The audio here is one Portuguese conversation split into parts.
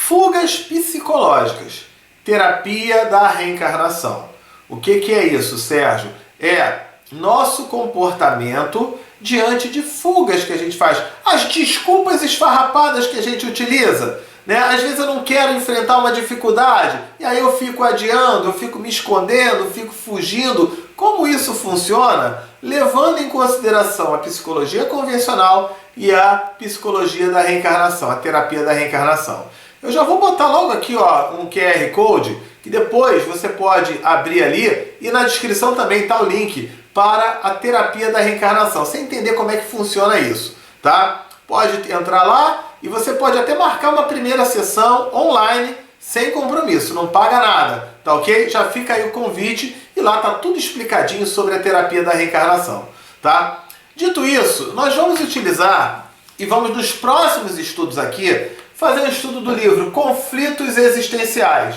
Fugas psicológicas, terapia da reencarnação. O que é isso, Sérgio? É nosso comportamento diante de fugas que a gente faz, as desculpas esfarrapadas que a gente utiliza. Né? Às vezes eu não quero enfrentar uma dificuldade, e aí eu fico adiando, eu fico me escondendo, eu fico fugindo. Como isso funciona? Levando em consideração a psicologia convencional e a psicologia da reencarnação, a terapia da reencarnação. Eu já vou botar logo aqui um QR Code, que depois você pode abrir ali, e na descrição também está o link para a terapia da reencarnação. Você entender como é que funciona isso, tá? Pode entrar lá e você pode até marcar uma primeira sessão online sem compromisso, não paga nada, tá ok? Já fica aí o convite e lá tá tudo explicadinho sobre a terapia da reencarnação, tá? Dito isso, nós vamos utilizar e vamos nos próximos estudos aqui fazer um estudo do livro Conflitos Existenciais,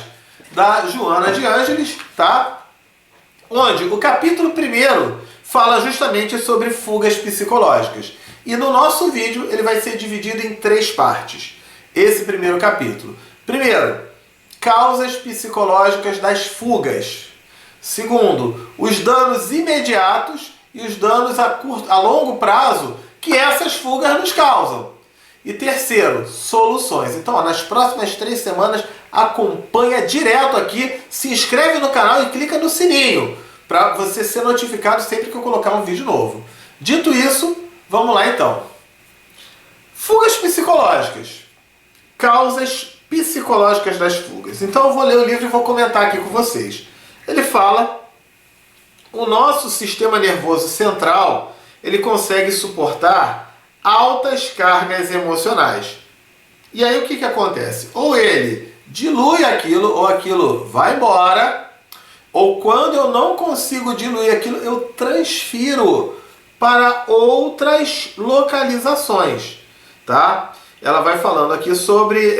da Joana de Ângeles, tá? Onde o capítulo 1º fala justamente sobre fugas psicológicas. E no nosso vídeo ele vai ser dividido em 3 partes. Esse primeiro capítulo. Primeiro, causas psicológicas das fugas. Segundo, os danos imediatos e os danos a longo prazo que essas fugas nos causam. E terceiro, soluções. Então, nas próximas 3 semanas, acompanha direto aqui, se inscreve no canal e clica no sininho, para você ser notificado sempre que eu colocar um vídeo novo. Dito isso, vamos lá então. Fugas psicológicas. Causas psicológicas das fugas. Então eu vou ler o livro e vou comentar aqui com vocês. Ele fala: o nosso sistema nervoso central, ele consegue suportar altas cargas emocionais. E aí o que acontece? Ou ele dilui aquilo, ou aquilo vai embora, ou quando eu não consigo diluir aquilo, eu transfiro para outras localizações, tá? Ela vai falando aqui sobre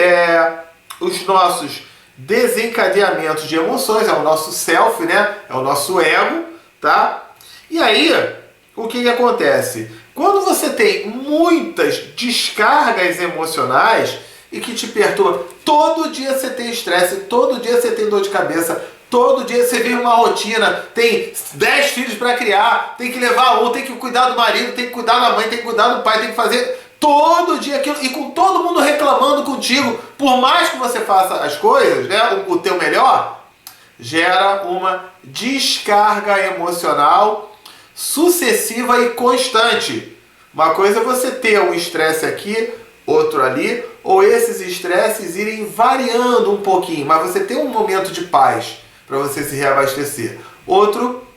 os nossos desencadeamentos de emoções, é o nosso self, né? É o nosso ego, tá? E aí, o que acontece? Quando você tem muitas descargas emocionais e que te perturba, todo dia você tem estresse, todo dia você tem dor de cabeça, todo dia você vive uma rotina, tem 10 filhos para criar, tem que levar tem que cuidar do marido, tem que cuidar da mãe, tem que cuidar do pai, tem que fazer todo dia aquilo, e com todo mundo reclamando contigo, por mais que você faça as coisas, né, o teu melhor, gera uma descarga emocional sucessiva e constante. Uma coisa é você ter um estresse aqui, outro ali, ou esses estresses irem variando um pouquinho, mas você tem um momento de paz para você se reabastecer. Outro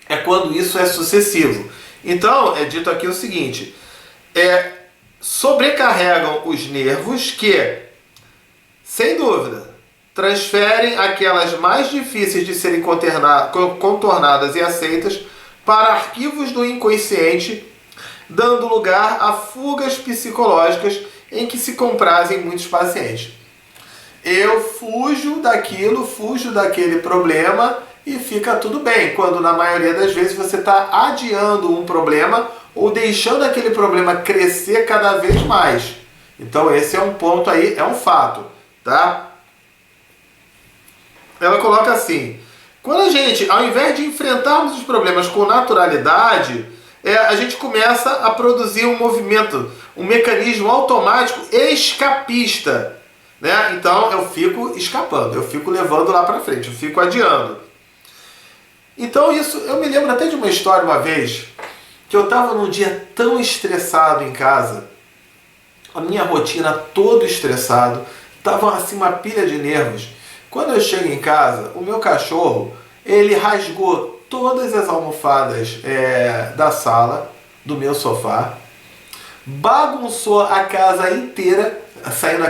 é quando isso é sucessivo. Então, é dito aqui o seguinte: sobrecarregam os nervos que, sem dúvida, transferem aquelas mais difíceis de serem contornadas e aceitas para arquivos do inconsciente, dando lugar a fugas psicológicas em que se comprazem muitos pacientes. Eu fujo daquele problema e fica tudo bem, quando na maioria das vezes você está adiando um problema ou deixando aquele problema crescer cada vez mais. Então esse é um ponto aí, é um fato, tá? Ela coloca assim: quando a gente, ao invés de enfrentarmos os problemas com naturalidade, a gente começa a produzir um movimento, um mecanismo automático escapista, né? Então eu fico escapando, eu fico levando lá para frente, eu fico adiando. Então isso, eu me lembro até de uma história uma vez, que eu estava num dia tão estressado em casa, a minha rotina todo estressado, estava assim uma pilha de nervos. Quando eu chego em casa, o meu cachorro, ele rasgou todas as almofadas da sala, do meu sofá, bagunçou a casa inteira, saindo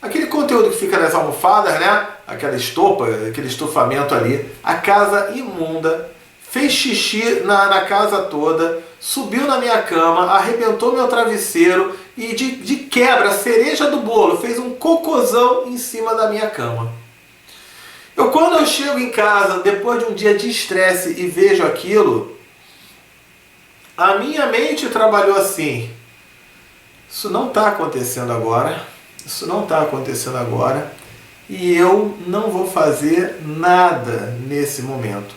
aquele conteúdo que fica nas almofadas, né? Aquela estopa, aquele estofamento ali, a casa imunda, fez xixi na casa toda, subiu na minha cama, arrebentou meu travesseiro e de quebra, cereja do bolo, fez um cocôzão em cima da minha cama. Quando eu chego em casa, depois de um dia de estresse e vejo aquilo, a minha mente trabalhou assim: Isso não está acontecendo agora. Isso não está acontecendo agora. E eu não vou fazer nada nesse momento.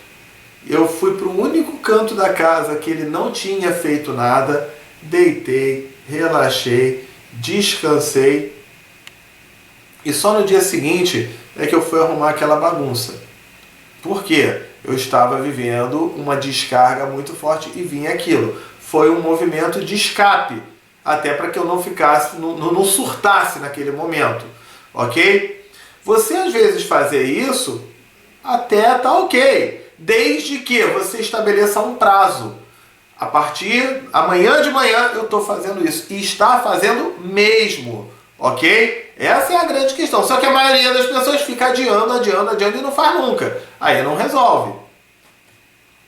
Eu fui para o único canto da casa que ele não tinha feito nada, deitei, relaxei, descansei. E só no dia seguinte é que eu fui arrumar aquela bagunça. Por quê? Eu estava vivendo uma descarga muito forte e vinha aquilo. Foi um movimento de escape, até para que eu não ficasse, não surtasse naquele momento, ok? Você às vezes fazer isso até tá ok, desde que você estabeleça um prazo. A partir amanhã de manhã eu estou fazendo isso e está fazendo mesmo, ok? Essa é a grande questão. Só que a maioria das pessoas fica adiando e não faz nunca. Aí não resolve.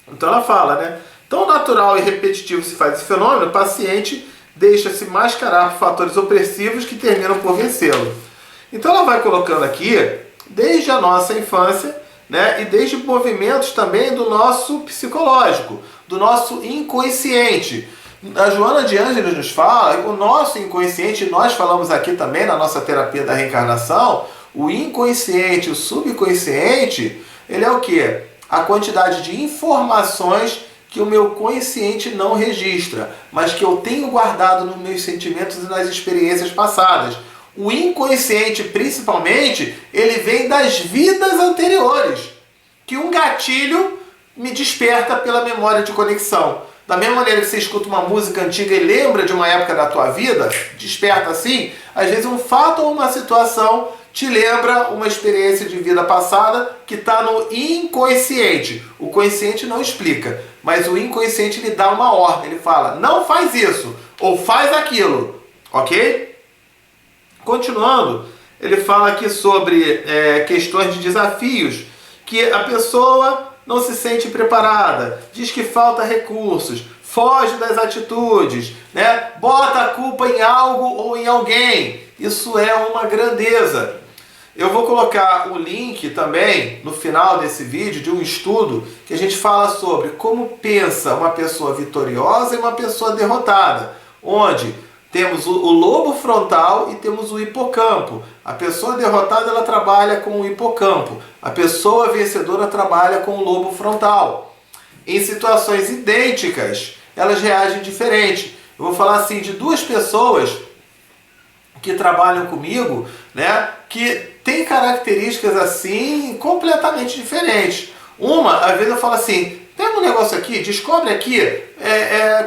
Então ela fala, né? Tão natural e repetitivo se faz esse fenômeno, o paciente deixa-se mascarar por fatores opressivos que terminam por vencê-lo. Então ela vai colocando aqui, desde a nossa infância, né, e desde movimentos também do nosso psicológico, do nosso inconsciente. A Joana de Ângeles nos fala, o nosso inconsciente, nós falamos aqui também na nossa terapia da reencarnação, o inconsciente, o subconsciente, ele é o quê? A quantidade de informações que o meu consciente não registra, mas que eu tenho guardado nos meus sentimentos e nas experiências passadas. O inconsciente, principalmente, ele vem das vidas anteriores, que um gatilho me desperta pela memória de conexão. Da mesma maneira que você escuta uma música antiga e lembra de uma época da tua vida, desperta assim, às vezes um fato ou uma situação te lembra uma experiência de vida passada que está no inconsciente. O consciente não explica, mas o inconsciente lhe dá uma ordem, ele fala, não faz isso, ou faz aquilo, ok? Continuando, ele fala aqui sobre questões de desafios, que a pessoa não se sente preparada, diz que falta recursos, foge das atitudes, né? Bota a culpa em algo ou em alguém. Isso é uma grandeza. Eu vou colocar o link também no final desse vídeo de um estudo que a gente fala sobre como pensa uma pessoa vitoriosa e uma pessoa derrotada, onde temos o lobo frontal e temos o hipocampo. A pessoa derrotada ela trabalha com o hipocampo. A pessoa vencedora trabalha com o lobo frontal. Em situações idênticas, elas reagem diferente. Eu vou falar assim de duas pessoas que trabalham comigo, né, que tem características assim completamente diferentes. Uma, às vezes eu falo assim, pega um negócio aqui, descobre aqui,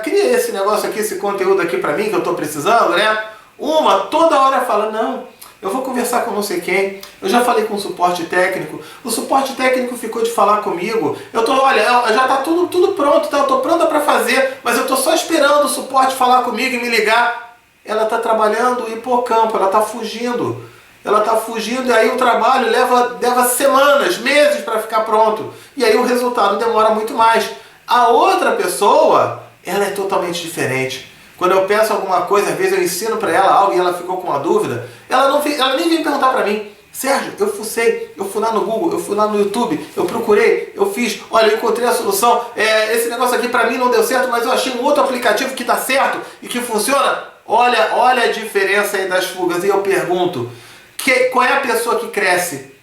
cria esse negócio aqui, esse conteúdo aqui pra mim que eu tô precisando, né? Uma, toda hora fala, não, eu vou conversar com não sei quem, eu já falei com o suporte técnico ficou de falar comigo, olha, já tá tudo pronto, tá? Eu tô pronta pra fazer, mas eu tô só esperando o suporte falar comigo e me ligar. Ela tá trabalhando o hipocampo, ela tá fugindo. E aí o trabalho leva semanas, meses para ficar pronto. E aí o resultado demora muito mais. A outra pessoa, ela é totalmente diferente. Quando eu peço alguma coisa, às vezes eu ensino para ela algo e ela ficou com uma dúvida, ela nem vem perguntar para mim, Sérgio, eu fucei, eu fui lá no Google, eu fui lá no YouTube, eu procurei, eu fiz, olha, eu encontrei a solução, esse negócio aqui para mim não deu certo, mas eu achei um outro aplicativo que dá certo e que funciona. Olha a diferença aí das fugas. E eu pergunto, qual é a pessoa que cresce?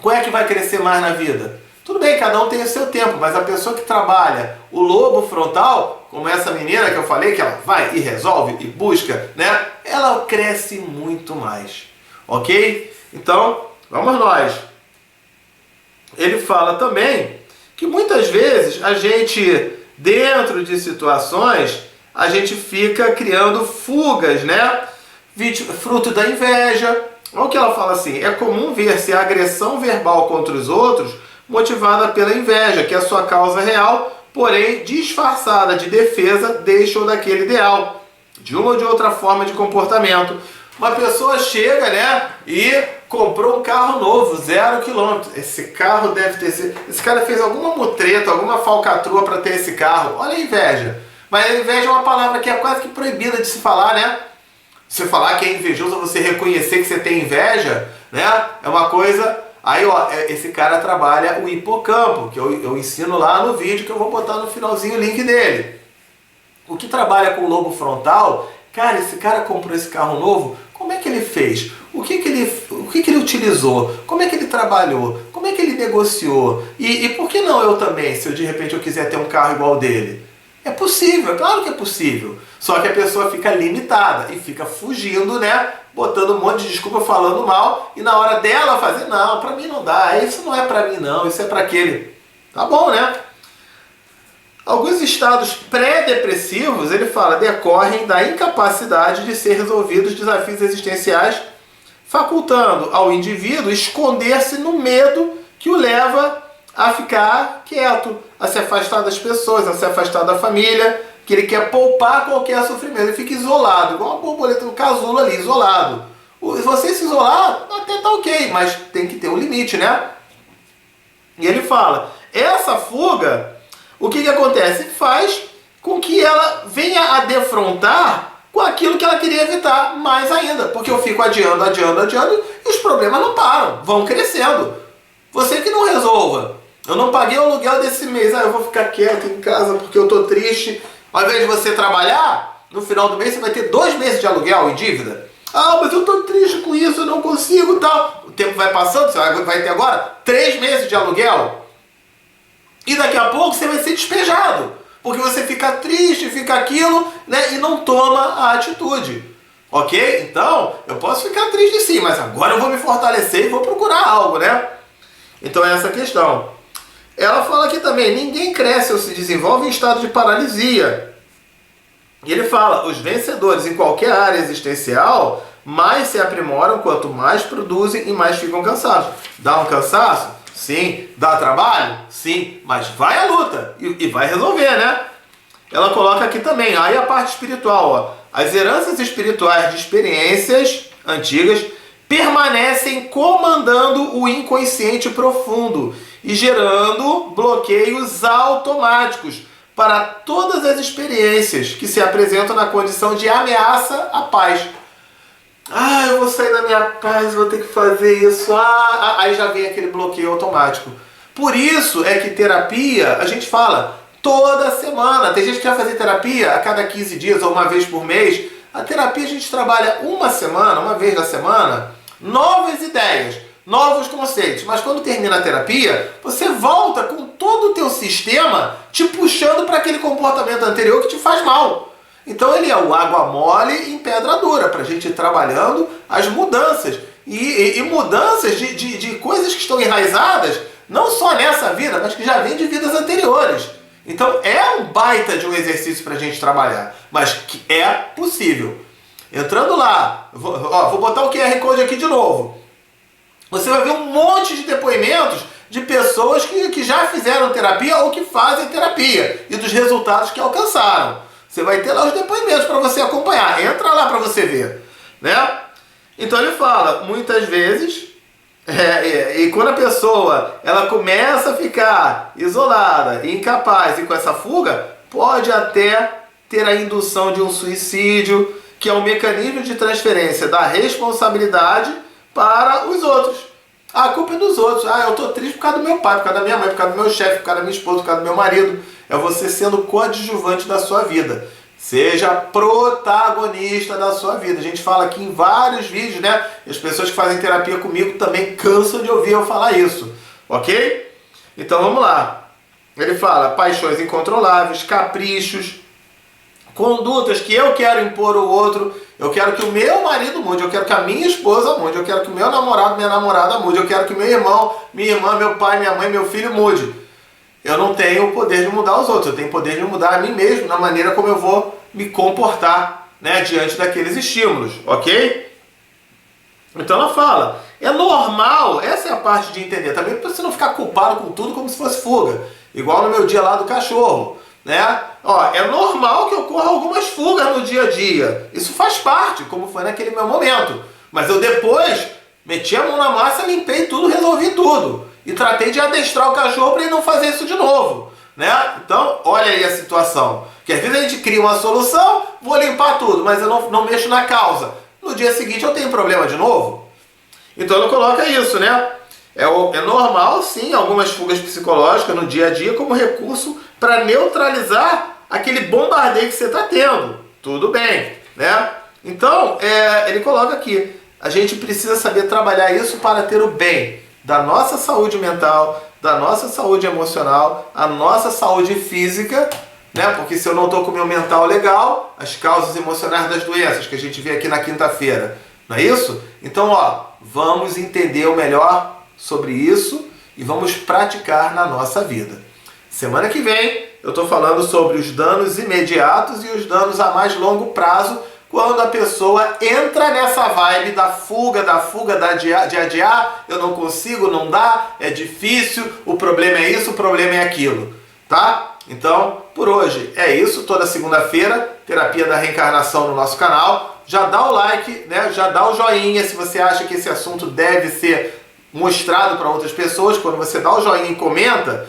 Qual é que vai crescer mais na vida? Tudo bem, cada um tem o seu tempo, mas a pessoa que trabalha o lobo frontal, como essa menina que eu falei, que ela vai e resolve e busca, né? Ela cresce muito mais, ok? Então, vamos nós. Ele fala também que muitas vezes a gente, dentro de situações, a gente fica criando fugas, né? Fruto da inveja. Olha o que ela fala assim, é comum ver-se a agressão verbal contra os outros motivada pela inveja, que é a sua causa real, porém disfarçada de defesa deste ou daquele ideal, de uma ou de outra forma de comportamento. Uma pessoa chega, né, e comprou um carro novo, 0 km. Esse carro deve ter sido... Esse cara fez alguma mutreta, alguma falcatrua para ter esse carro. Olha a inveja. Mas a inveja é uma palavra que é quase que proibida de se falar, né? Você falar que é invejoso, você reconhecer que você tem inveja, né? É uma coisa... Aí, ó, esse cara trabalha o hipocampo, que eu ensino lá no vídeo, que eu vou botar no finalzinho o link dele. O que trabalha com o lobo frontal Cara, esse cara comprou esse carro novo, como é que ele fez? O que ele utilizou? Como é que ele trabalhou? Como é que ele negociou? E por que não eu também, se eu de repente eu quiser ter um carro igual dele? É possível, é claro que é possível. Só que a pessoa fica limitada e fica fugindo, né? Botando um monte de desculpa, falando mal, e na hora dela fazer, não, pra mim não dá, isso não é pra mim não, isso é pra aquele. Tá bom, né? Alguns estados pré-depressivos, ele fala, decorrem da incapacidade de ser resolvidos desafios existenciais, facultando ao indivíduo esconder-se no medo que o leva a ficar quieto, a se afastar das pessoas, a se afastar da família, que ele quer poupar qualquer sofrimento. Ele fica isolado, igual uma borboleta no casulo ali, isolado. Se você se isolar, até tá ok, mas tem que ter um limite, né? E ele fala, essa fuga, o que acontece? Faz com que ela venha a defrontar com aquilo que ela queria evitar mais ainda, porque eu fico adiando e os problemas não param, vão crescendo. Você que não resolva. Eu não paguei o aluguel desse mês, eu vou ficar quieto em casa porque eu tô triste. Ao invés de você trabalhar, no final do mês você vai ter 2 meses de aluguel em dívida. Ah, mas eu tô triste com isso, eu não consigo e tal. O tempo vai passando, você vai ter agora 3 meses de aluguel. E daqui a pouco você vai ser despejado. Porque você fica triste, fica aquilo, né, e não toma a atitude. Ok? Então, eu posso ficar triste sim, mas agora eu vou me fortalecer e vou procurar algo, né? Então é essa a questão. Ela fala aqui também, ninguém cresce ou se desenvolve em estado de paralisia. E ele fala, os vencedores em qualquer área existencial mais se aprimoram quanto mais produzem e mais ficam cansados. Dá um cansaço? Sim. Dá trabalho? Sim. Mas vai à luta e vai resolver, né? Ela coloca aqui também, aí a parte espiritual, ó. As heranças espirituais de experiências antigas permanecem comandando o inconsciente profundo e gerando bloqueios automáticos para todas as experiências que se apresentam na condição de ameaça à paz. Ah, eu vou sair da minha paz, vou ter que fazer isso. Aí já vem aquele bloqueio automático. Por isso é que terapia, a gente fala toda semana. Tem gente que quer fazer terapia a cada 15 dias ou uma vez por mês. A terapia a gente trabalha uma vez na semana, novas ideias, novos conceitos. Mas quando termina a terapia, você volta com todo o teu sistema te puxando para aquele comportamento anterior que te faz mal. Então ele é o água mole em pedra dura, para a gente ir trabalhando as mudanças. E mudanças de coisas que estão enraizadas, não só nessa vida, mas que já vêm de vidas anteriores. Então é um baita de um exercício para a gente trabalhar, mas que é possível. Entrando lá, vou botar o QR Code aqui de novo. Você vai ver um monte de depoimentos de pessoas que já fizeram terapia ou que fazem terapia e dos resultados que alcançaram. Você vai ter lá os depoimentos para você acompanhar. Entra lá para você ver, né? Então ele fala, muitas vezes, e quando a pessoa ela começa a ficar isolada, incapaz e com essa fuga, pode até ter a indução de um suicídio, que é um mecanismo de transferência da responsabilidade para os outros. A culpa é dos outros. Eu tô triste por causa do meu pai, por causa da minha mãe, por causa do meu chefe, por causa da minha esposa, por causa do meu marido. É você sendo coadjuvante da sua vida. Seja protagonista da sua vida. A gente fala aqui em vários vídeos, né? E as pessoas que fazem terapia comigo também cansam de ouvir eu falar isso. Ok? Então vamos lá. Ele fala paixões incontroláveis, caprichos, condutas que eu quero impor ao outro. Eu quero que o meu marido mude, eu quero que a minha esposa mude, eu quero que o meu namorado, minha namorada mude, eu quero que meu irmão, minha irmã, meu pai, minha mãe, meu filho mude. Eu não tenho o poder de mudar os outros, eu tenho o poder de mudar a mim mesmo, na maneira como eu vou me comportar, né, diante daqueles estímulos, ok? Então ela fala, é normal, essa é a parte de entender, também para você não ficar culpado com tudo como se fosse fuga, igual no meu dia lá do cachorro, né? É normal que ocorra algumas fugas no dia a dia, isso faz parte, como foi naquele meu momento, mas eu depois meti a mão na massa, limpei tudo, resolvi tudo. E tratei de adestrar o cachorro para ele não fazer isso de novo, né? Então, olha aí a situação. Que às vezes a gente cria uma solução, vou limpar tudo, mas eu não mexo na causa. No dia seguinte eu tenho problema de novo. Então ela coloca isso, né? É normal, sim, algumas fugas psicológicas no dia a dia como recurso para neutralizar aquele bombardeio que você está tendo. Tudo bem, né? Então, ele coloca aqui, a gente precisa saber trabalhar isso para ter o bem da nossa saúde mental, da nossa saúde emocional, a nossa saúde física, né? Porque se eu não estou com o meu mental legal, as causas emocionais das doenças que a gente vê aqui na quinta-feira, não é isso? Então, vamos entender o melhor sobre isso e vamos praticar na nossa vida. Semana que vem eu estou falando sobre os danos imediatos e os danos a mais longo prazo, quando a pessoa entra nessa vibe da fuga, de adiar, eu não consigo, não dá, é difícil, o problema é isso, o problema é aquilo, tá? Então, por hoje é isso, toda segunda-feira, terapia da reencarnação no nosso canal. Já dá o like, né? Já dá o joinha se você acha que esse assunto deve ser mostrado para outras pessoas. Quando você dá o joinha e comenta,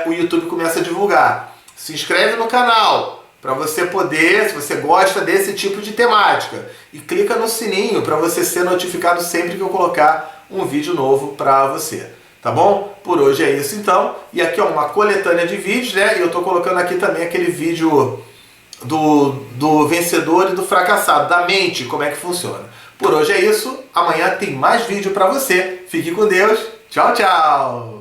o YouTube começa a divulgar. Se inscreve no canal para você poder, se você gosta desse tipo de temática, e clica no sininho para você ser notificado sempre que eu colocar um vídeo novo para você. Tá bom? Por hoje é isso então. E aqui uma coletânea de vídeos, né? E eu tô colocando aqui também aquele vídeo do vencedor e do fracassado, da mente, como é que funciona. Por hoje é isso. Amanhã tem mais vídeo para você. Fique com Deus. Tchau, tchau!